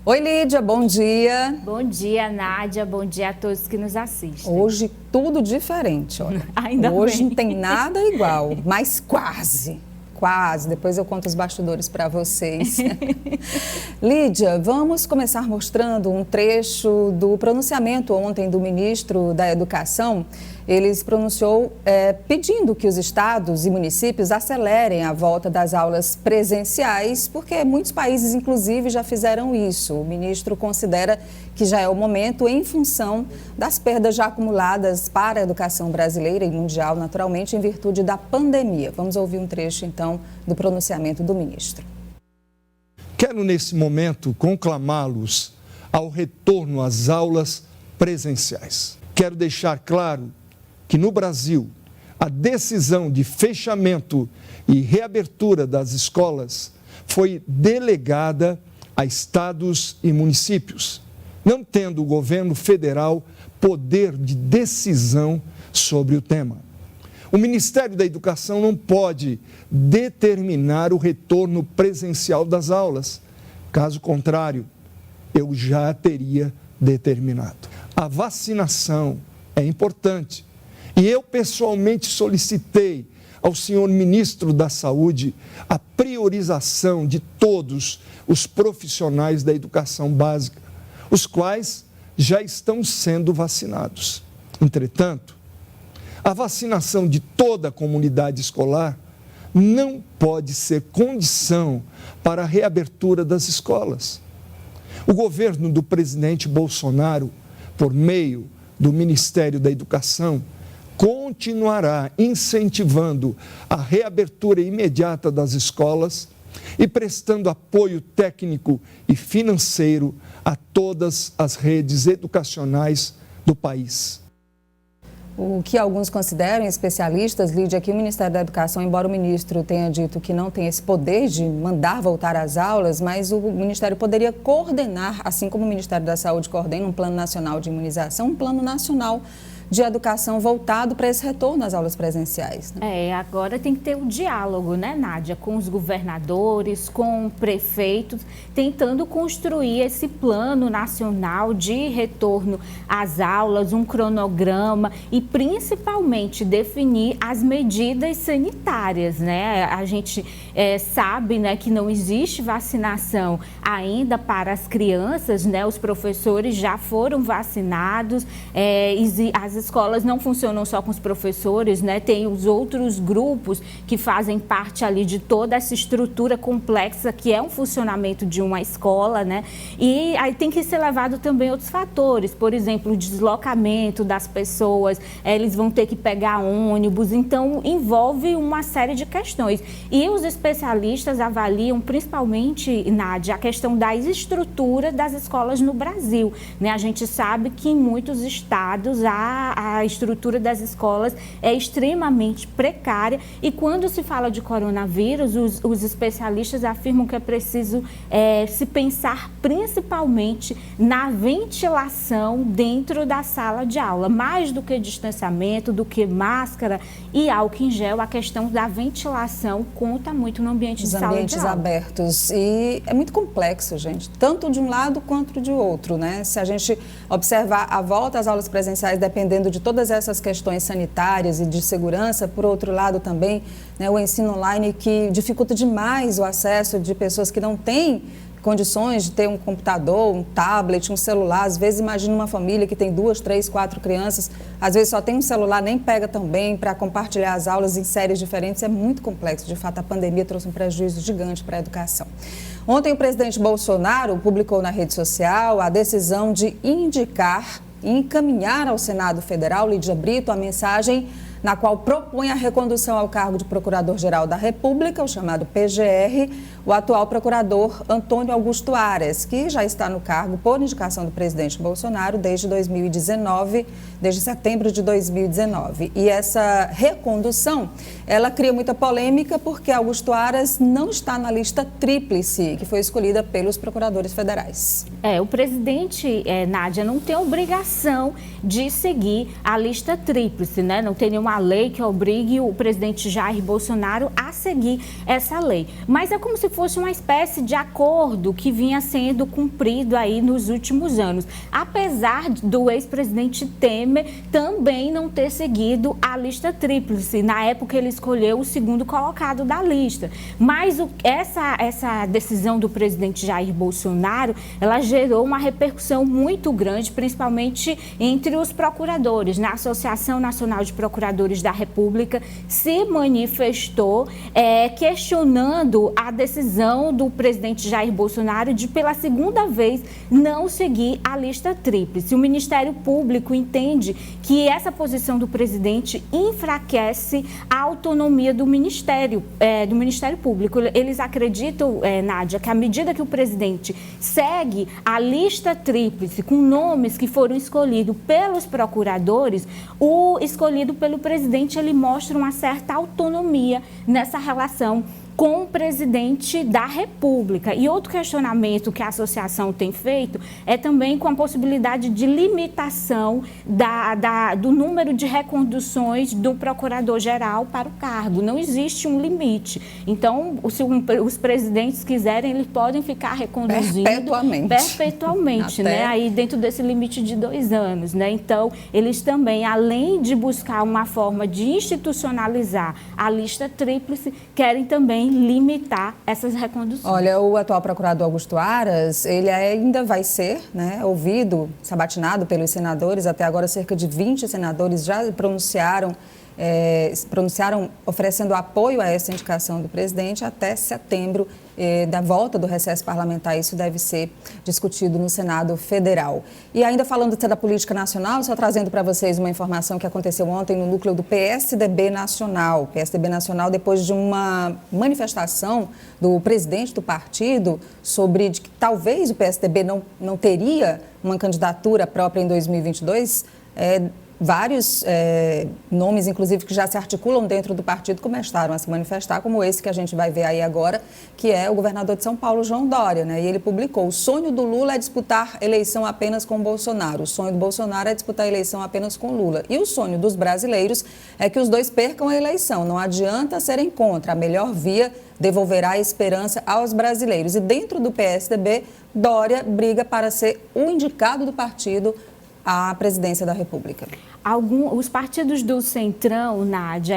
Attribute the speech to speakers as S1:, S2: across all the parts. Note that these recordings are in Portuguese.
S1: Oi, Lídia, bom dia.
S2: Bom dia, Nádia. Bom dia a todos que nos assistem.
S1: Hoje tudo diferente, olha.
S2: Ainda
S1: Hoje
S2: bem.
S1: não tem nada igual, mas quase. Quase. Depois eu conto os bastidores para vocês. Lídia, vamos começar mostrando um trecho do pronunciamento ontem do ministro da Educação. Ele se pronunciou pedindo que os estados e municípios acelerem a volta das aulas presenciais, porque muitos países, inclusive, já fizeram isso. O ministro considera que já é o momento em função das perdas já acumuladas para a educação brasileira e mundial, naturalmente, em virtude da pandemia. Vamos ouvir um trecho, então, do pronunciamento do ministro.
S3: Quero, nesse momento, conclamá-los ao retorno às aulas presenciais. Quero deixar claro que no Brasil, a decisão de fechamento e reabertura das escolas foi delegada a estados e municípios, não tendo o governo federal poder de decisão sobre o tema. O Ministério da Educação não pode determinar o retorno presencial das aulas. Caso contrário, eu já teria determinado. A vacinação é importante. E eu pessoalmente solicitei ao senhor ministro da Saúde a priorização de todos os profissionais da educação básica, os quais já estão sendo vacinados. Entretanto, a vacinação de toda a comunidade escolar não pode ser condição para a reabertura das escolas. O governo do presidente Bolsonaro, por meio do Ministério da Educação, continuará incentivando a reabertura imediata das escolas e prestando apoio técnico e financeiro a todas as redes educacionais do país.
S1: O que alguns consideram, especialistas, Lídia, que o Ministério da Educação, embora o ministro tenha dito que não tem esse poder de mandar voltar às aulas, mas o Ministério poderia coordenar, assim como o Ministério da Saúde coordena um plano nacional de imunização, um plano nacional de educação voltado para esse retorno às aulas presenciais. Né?
S2: Agora tem que ter um diálogo, né, Nádia, com os governadores, com prefeitos, tentando construir esse plano nacional de retorno às aulas, um cronograma e principalmente definir as medidas sanitárias, né? A gente sabe, né, que não existe vacinação ainda para as crianças, né? Os professores já foram vacinados, as escolas não funcionam só com os professores, né? Tem os outros grupos que fazem parte ali de toda essa estrutura complexa que é um funcionamento de uma escola, né? E aí tem que ser levado também outros fatores, por exemplo, o deslocamento das pessoas, eles vão ter que pegar ônibus, então envolve uma série de questões. E os especialistas avaliam principalmente, Nádia, a questão da estrutura das escolas no Brasil, né? A gente sabe que em muitos estados a estrutura das escolas é extremamente precária e quando se fala de coronavírus, os especialistas afirmam que é preciso se pensar principalmente na ventilação dentro da sala de aula, mais do que distanciamento, do que máscara e álcool em gel, a questão da ventilação conta muito no ambiente de sala de aula.
S1: Os ambientes abertos e é muito complexo, gente, tanto de um lado quanto de outro, né? Se a gente observar a volta às aulas presenciais dependendo de todas essas questões sanitárias e de segurança, por outro lado também, né, o ensino online que dificulta demais o acesso de pessoas que não têm condições de ter um computador, um tablet, um celular. Às vezes, imagina uma família que tem 2, 3, 4 crianças, às vezes só tem um celular, nem pega tão bem para compartilhar as aulas em séries diferentes. É muito complexo. De fato, a pandemia trouxe um prejuízo gigante para a educação. Ontem, o presidente Bolsonaro publicou na rede social a decisão de indicar e encaminhar ao Senado Federal, Lídia Brito, a mensagem na qual propõe a recondução ao cargo de Procurador-Geral da República, o chamado PGR, o atual procurador Antônio Augusto Aras, que já está no cargo por indicação do presidente Bolsonaro desde 2019, desde setembro de 2019. E essa recondução, ela cria muita polêmica porque Augusto Aras não está na lista tríplice, que foi escolhida pelos procuradores federais.
S2: O presidente, Nádia, não tem obrigação de seguir a lista tríplice, né? Não tem nenhuma lei que obrigue o presidente Jair Bolsonaro a seguir essa lei. Mas é como se fosse uma espécie de acordo que vinha sendo cumprido aí nos últimos anos. Apesar do ex-presidente Temer também não ter seguido a lista tríplice. Na época ele escolheu o segundo colocado da lista. Mas essa decisão do presidente Jair Bolsonaro, ela gerou uma repercussão muito grande, principalmente entre os procuradores. Na Associação Nacional de Procuradores da República se manifestou questionando a decisão do presidente Jair Bolsonaro de, pela segunda vez, não seguir a lista tríplice. O Ministério Público entende que essa posição do presidente enfraquece a autonomia do Ministério Público. Eles acreditam, Nádia, que à medida que o presidente segue a lista tríplice com nomes que foram escolhidos pelos procuradores, o escolhido pelo presidente, ele mostra uma certa autonomia nessa relação com o presidente da República. E outro questionamento que a associação tem feito é também com a possibilidade de limitação do número de reconduções do procurador-geral para o cargo. Não existe um limite. Então, se os presidentes quiserem, eles podem ficar reconduzindo perpetuamente, né? Aí dentro desse limite de 2 anos, né? Então, eles também, além de buscar uma forma de institucionalizar a lista tríplice, querem também limitar essas reconduções.
S1: Olha, o atual procurador Augusto Aras, ele ainda vai ser, né, ouvido, sabatinado pelos senadores. Até agora, cerca de 20 senadores já pronunciaram oferecendo apoio a essa indicação do presidente. Até setembro, da volta do recesso parlamentar, isso deve ser discutido no Senado Federal. E ainda falando da política nacional, só trazendo para vocês uma informação que aconteceu ontem no núcleo do PSDB Nacional. PSDB Nacional, depois de uma manifestação do presidente do partido sobre que talvez o PSDB não teria uma candidatura própria em 2022, vários nomes, inclusive, que já se articulam dentro do partido, começaram a se manifestar, como esse que a gente vai ver aí agora, que é o governador de São Paulo, João Dória, né? E ele publicou: o sonho do Lula é disputar eleição apenas com Bolsonaro, o sonho do Bolsonaro é disputar eleição apenas com Lula. E o sonho dos brasileiros é que os dois percam a eleição, não adianta serem contra, a melhor via devolverá a esperança aos brasileiros. E dentro do PSDB, Dória briga para ser o indicado do partido à presidência da República.
S2: Os partidos do Centrão, Nádia,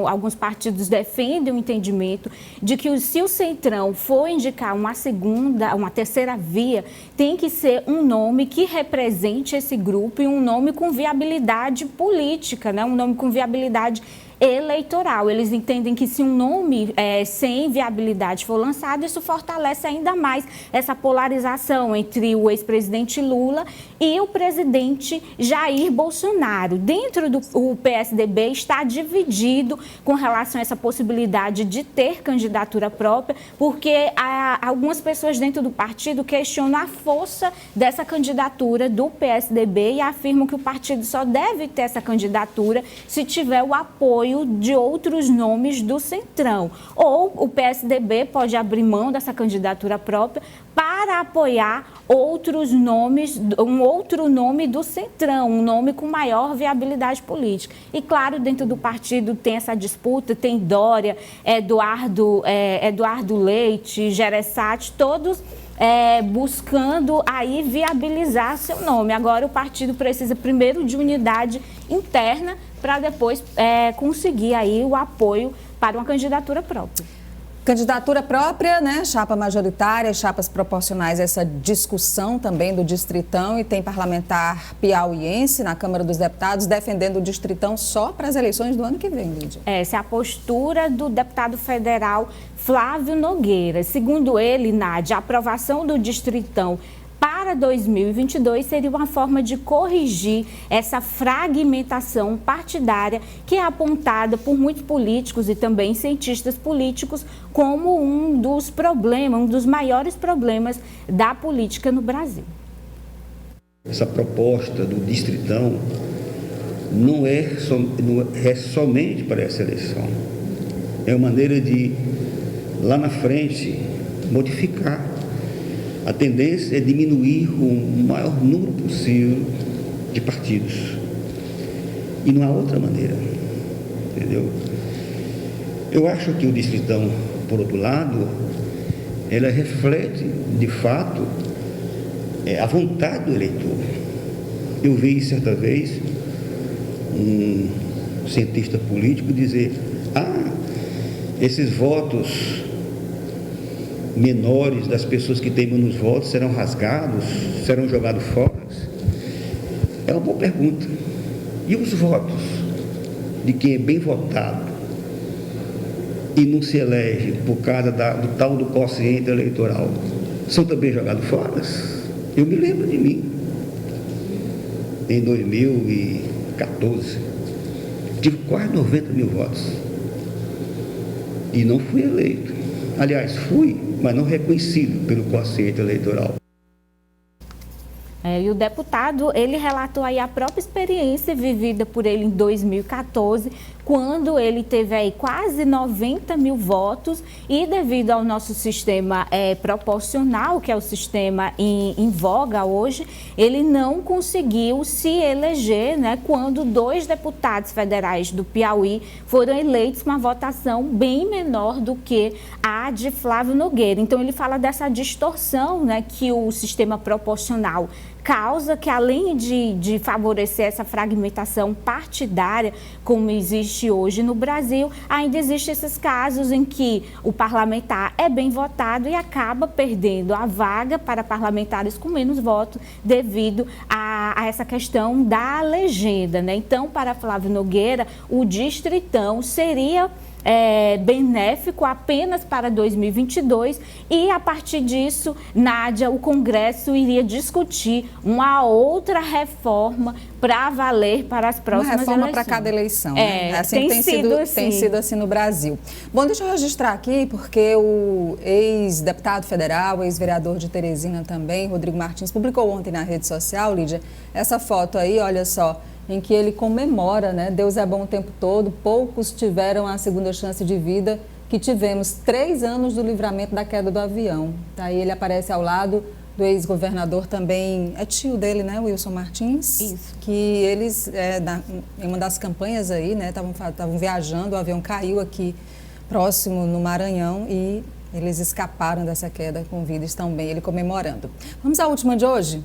S2: alguns partidos defendem o entendimento de que se o Centrão for indicar uma terceira via, tem que ser um nome que represente esse grupo e um nome com viabilidade política, né? Um nome com viabilidade eleitoral. Eles entendem que se um nome sem viabilidade for lançado, isso fortalece ainda mais essa polarização entre o ex-presidente Lula e o presidente Jair Bolsonaro. Dentro do PSDB está dividido com relação a essa possibilidade de ter candidatura própria, porque algumas pessoas dentro do partido questionam a força dessa candidatura do PSDB e afirmam que o partido só deve ter essa candidatura se tiver o apoio de outros nomes do Centrão. Ou o PSDB pode abrir mão dessa candidatura própria para apoiar outros nomes, um outro nome do Centrão, um nome com maior viabilidade política. E, claro, dentro do partido tem essa disputa, tem Dória, Eduardo Leite, Gereissati, todos buscando aí viabilizar seu nome. Agora o partido precisa primeiro de unidade interna para depois conseguir aí o apoio para uma candidatura própria.
S1: Candidatura própria, né? Chapa majoritária, chapas proporcionais, essa discussão também do Distritão, e tem parlamentar piauiense na Câmara dos Deputados defendendo o Distritão só para as eleições do ano que vem, Lídia.
S2: Essa é a postura do deputado federal Flávio Nogueira. Segundo ele, Nádia, a aprovação do Distritão para 2022 seria uma forma de corrigir essa fragmentação partidária que é apontada por muitos políticos e também cientistas políticos como um dos maiores problemas da política no Brasil.
S4: Essa proposta do Distritão não é somente para essa eleição. É uma maneira de, lá na frente, modificar. A tendência é diminuir o maior número possível de partidos. E não há outra maneira, entendeu? Eu acho que o Distritão, por outro lado, ela reflete, de fato, a vontade do eleitor. Eu vi certa vez um cientista político dizer: esses votos menores das pessoas que têm menos votos serão rasgados, serão jogados fora? É uma boa pergunta. E os votos de quem é bem votado e não se elege por causa do tal do quociente eleitoral, são também jogados fora? Eu me lembro de mim, em 2014, tive quase 90 mil votos e não fui eleito. Aliás, fui, mas não reconhecido pelo quociente eleitoral.
S2: E o deputado, ele relatou aí a própria experiência vivida por ele em 2014, quando ele teve aí quase 90 mil votos e devido ao nosso sistema proporcional, que é o sistema em voga hoje, ele não conseguiu se eleger, né, quando 2 deputados federais do Piauí foram eleitos com uma votação bem menor do que a de Flávio Nogueira. Então ele fala dessa distorção, né, que o sistema proporcional causa, que além de favorecer essa fragmentação partidária, como existe hoje no Brasil, ainda existem esses casos em que o parlamentar é bem votado e acaba perdendo a vaga para parlamentares com menos votos devido a essa questão da legenda, né? Então, para Flávio Nogueira, o distritão seria benéfico apenas para 2022 e a partir disso, Nádia, o Congresso iria discutir uma outra reforma para valer para as próximas eleições.
S1: Uma reforma para cada eleição, né? Assim tem sido assim no Brasil. Bom, deixa eu registrar aqui, porque o ex-deputado federal, ex-vereador de Teresina também, Rodrigo Martins, publicou ontem na rede social, Lídia, essa foto aí, olha só, em que ele comemora, né? Deus é bom o tempo todo, poucos tiveram a segunda chance de vida que tivemos, 3 anos do livramento da queda do avião. Aí ele aparece ao lado do ex-governador também, é tio dele, né, Wilson Martins?
S2: Isso.
S1: Que eles, em uma das campanhas aí, né, estavam viajando, o avião caiu aqui próximo no Maranhão e eles escaparam dessa queda com vida, estão bem, ele comemorando. Vamos à última de hoje?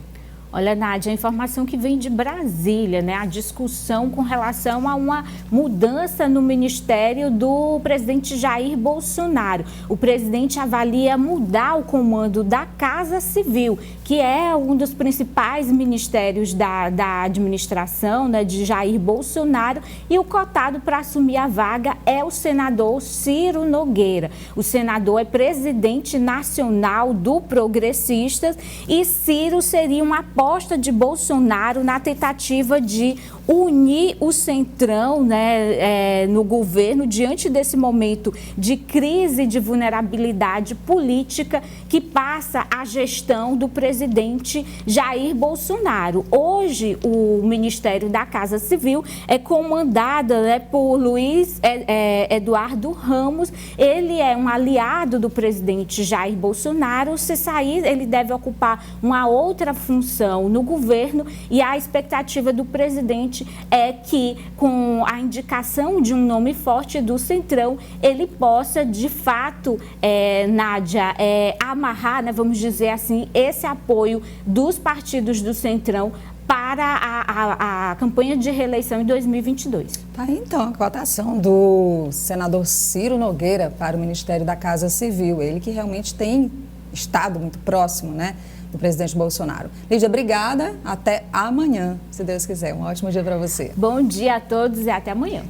S2: Olha, Nádia, a informação que vem de Brasília, né? A discussão com relação a uma mudança no ministério do presidente Jair Bolsonaro. O presidente avalia mudar o comando da Casa Civil, que é um dos principais ministérios da administração, né, de Jair Bolsonaro, e o cotado para assumir a vaga é o senador Ciro Nogueira. O senador é presidente nacional do Progressistas e Ciro seria uma aposta de Bolsonaro na tentativa de unir o Centrão, né, no governo diante desse momento de crise de vulnerabilidade política que passa a gestão do presidente Jair Bolsonaro. Hoje, o Ministério da Casa Civil é comandado, né, por Luiz Eduardo Ramos. Ele é um aliado do presidente Jair Bolsonaro. Se sair, ele deve ocupar uma outra função no governo e a expectativa do presidente é que, com a indicação de um nome forte do Centrão, ele possa, de fato, Nádia, amarrar, né, vamos dizer assim, esse apoio dos partidos do Centrão para a campanha de reeleição em 2022.
S1: Tá aí, então, a cotação do senador Ciro Nogueira para o Ministério da Casa Civil. Ele que realmente tem estado muito próximo, né, do presidente Bolsonaro. Lídia, obrigada. Até amanhã, se Deus quiser. Um ótimo dia para você.
S2: Bom dia a todos e até amanhã.